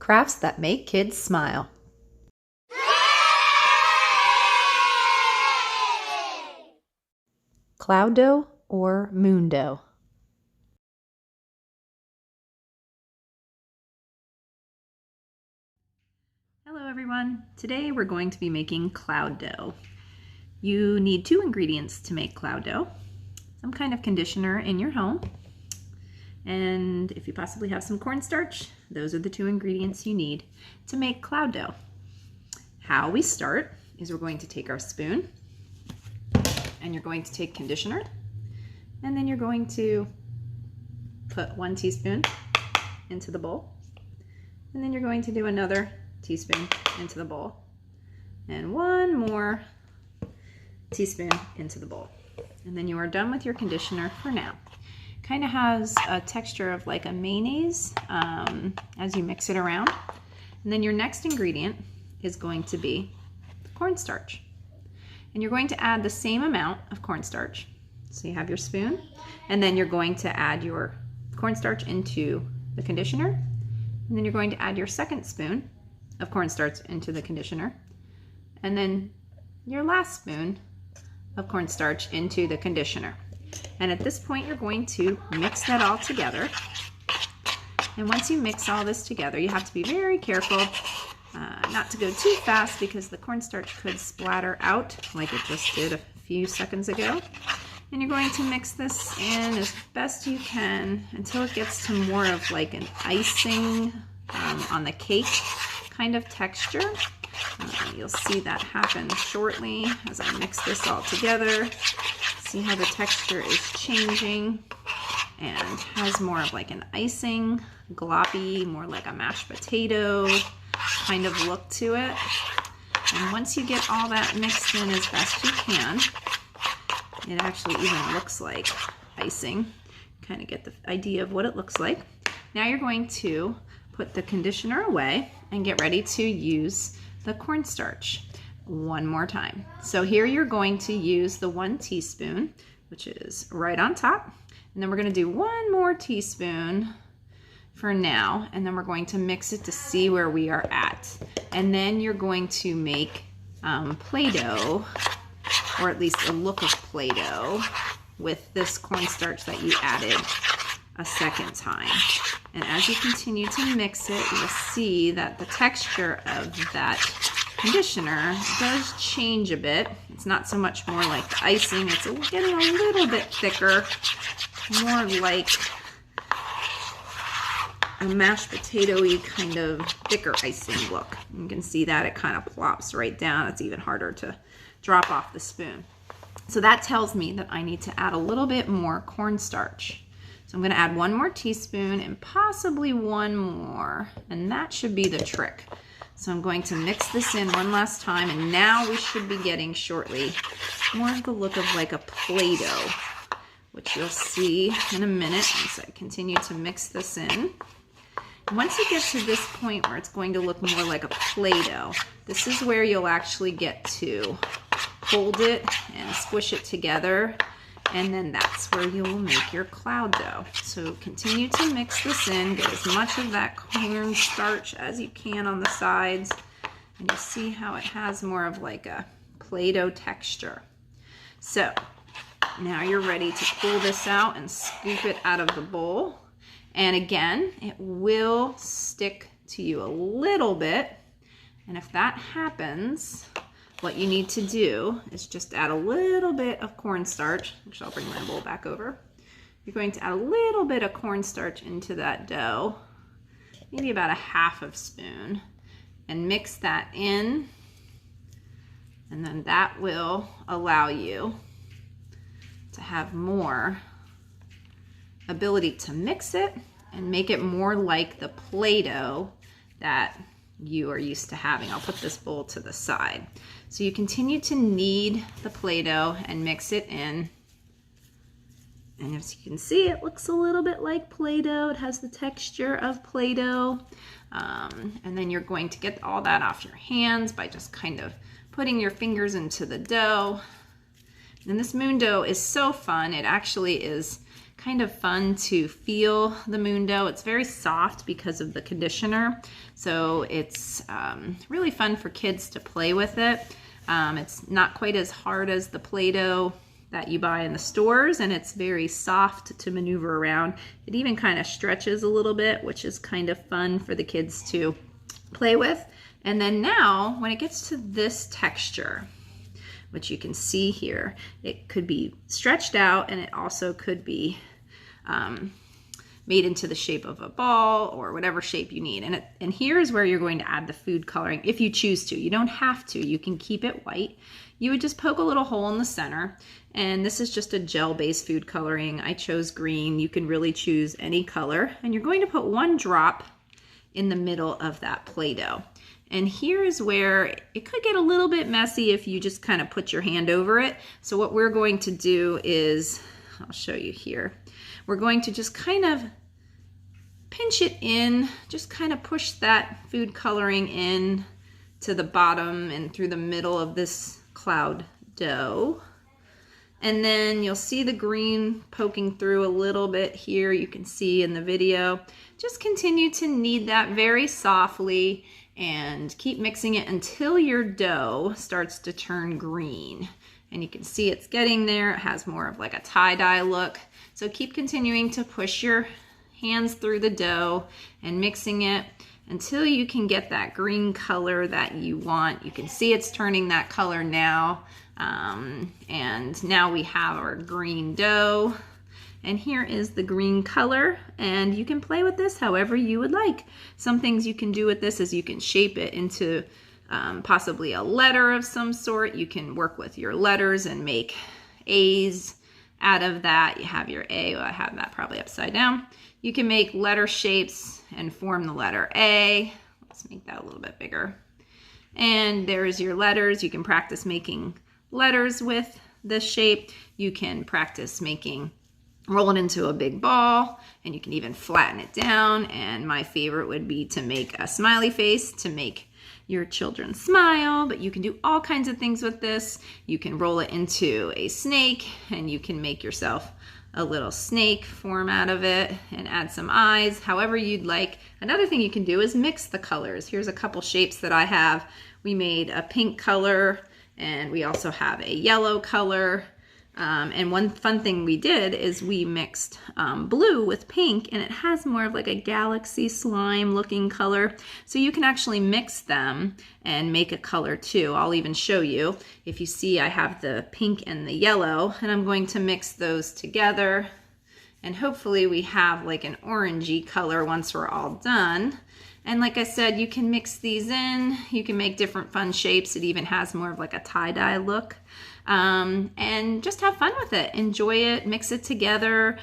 Crafts that make kids smile. Cloud dough or moon dough? Hello everyone. Today we're going to be making cloud dough. You need 2 ingredients to make cloud dough. Some kind of conditioner in your home. And if you possibly have some cornstarch, those are the 2 ingredients you need to make cloud dough. How we start is we're going to take our spoon and you're going to take conditioner and then you're going to put 1 teaspoon into the bowl and then you're going to do another teaspoon into the bowl and 1 more teaspoon into the bowl. And then you are done with your conditioner for now. Kind of has a texture of like a mayonnaise as you mix it around. And then your next ingredient is going to be cornstarch. And you're going to add the same amount of cornstarch. So you have your spoon, and then you're going to add your cornstarch into the conditioner. And then you're going to add your second spoon of cornstarch into the conditioner. And then your last spoon of cornstarch into the conditioner. And at this point, you're going to mix that all together. And once you mix all this together, you have to be very careful not to go too fast because the cornstarch could splatter out like it just did a few seconds ago. And you're going to mix this in as best you can until it gets to more of like an icing on the cake kind of texture. You'll see that happen shortly as I mix this all together. See how the texture is changing and has more of like an icing, gloppy, more like a mashed potato kind of look to it. And once you get all that mixed in as best you can, it actually even looks like icing. Kind of get the idea of what it looks like. Now you're going to put the conditioner away and get ready to use the cornstarch one more time. So here you're going to use the 1 teaspoon, which is right on top. And then we're going to do 1 more teaspoon for now. And then we're going to mix it to see where we are at. And then you're going to make Play-Doh, or at least a look of Play-Doh with this cornstarch that you added a second time. And as you continue to mix it, you'll see that the texture of that conditioner does change a bit. It's not so much more like the icing, it's getting a little bit thicker, more like a mashed potato-y kind of thicker icing look. You can see that it kind of plops right down. It's even harder to drop off the spoon. So that tells me that I need to add a little bit more cornstarch. So I'm going to add 1 more teaspoon and possibly 1 more, and that should be the trick. So I'm going to mix this in one last time, and now we should be getting shortly more of the look of like a Play-Doh, which you'll see in a minute as I continue to mix this in. And once you get to this point where it's going to look more like a Play-Doh, this is where you'll actually get to hold it and squish it together, and then that's where you will make your cloud dough. So continue to mix this in, get as much of that cornstarch as you can on the sides, and you'll see how it has more of like a Play-Doh texture. So now you're ready to pull this out and scoop it out of the bowl. And again, it will stick to you a little bit, and if that happens, what you need to do is just add a little bit of cornstarch, which I'll bring my bowl back over. You're going to add a little bit of cornstarch into that dough, maybe about a half of spoon, and mix that in. And then that will allow you to have more ability to mix it and make it more like the Play-Doh that you are used to having. I'll put this bowl to the side. So you continue to knead the Play-Doh and mix it in. And as you can see, it looks a little bit like Play-Doh. It has the texture of Play-Doh. And then you're going to get all that off your hands by just kind of putting your fingers into the dough. And this moon dough is so fun. It actually is kind of fun to feel the moon dough. It's very soft because of the conditioner, so it's really fun for kids to play with it. It's not quite as hard as the Play-Doh that you buy in the stores, and it's very soft to maneuver around. It even kind of stretches a little bit, which is kind of fun for the kids to play with. And then now, when it gets to this texture, which you can see here, it could be stretched out, and it also could be made into the shape of a ball or whatever shape you need. And here's where you're going to add the food coloring if you choose to. You don't have to. You can keep it white. You would just poke a little hole in the center, and this is just a gel-based food coloring. I chose green. You can really choose any color, and you're going to put 1 drop in the middle of that Play-Doh. And here is where it could get a little bit messy if you just kind of put your hand over it. So what we're going to do is, I'll show you here, we're going to just kind of pinch it in, just kind of push that food coloring in to the bottom and through the middle of this cloud dough. And then you'll see the green poking through a little bit here. You can see in the video. Just continue to knead that very softly and keep mixing it until your dough starts to turn green. And you can see it's getting there. It has more of like a tie-dye look. So keep continuing to push your hands through the dough and mixing it until you can get that green color that you want. You can see it's turning that color now. And now we have our green dough. And here is the green color, and you can play with this however you would like. Some things you can do with this is you can shape it into possibly a letter of some sort. You can work with your letters and make A's out of that. You have your A, well, I have that probably upside down. You can make letter shapes and form the letter A. Let's make that a little bit bigger. And there's your letters. You can practice making letters with this shape. You can practice roll it into a big ball, and you can even flatten it down. And my favorite would be to make a smiley face to make your children smile, but you can do all kinds of things with this. You can roll it into a snake, and you can make yourself a little snake form out of it and add some eyes, however you'd like. Another thing you can do is mix the colors. Here's a couple shapes that I have. We made a pink color, and we also have a yellow color. And one fun thing we did is we mixed blue with pink, and it has more of like a galaxy slime looking color. So you can actually mix them and make a color too. I'll even show you. If you see, I have the pink and the yellow, and I'm going to mix those together. And hopefully we have like an orangey color once we're all done. And like I said, you can mix these in. You can make different fun shapes. It even has more of like a tie-dye look. And just have fun with it. Enjoy it, mix it together,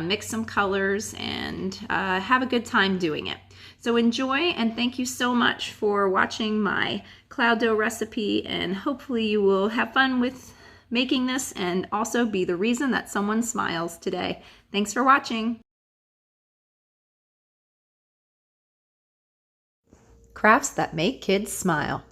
mix some colors, and have a good time doing it. So enjoy, and thank you so much for watching my cloud dough recipe, and hopefully you will have fun with making this and also be the reason that someone smiles today. Thanks for watching. Crafts that make kids smile.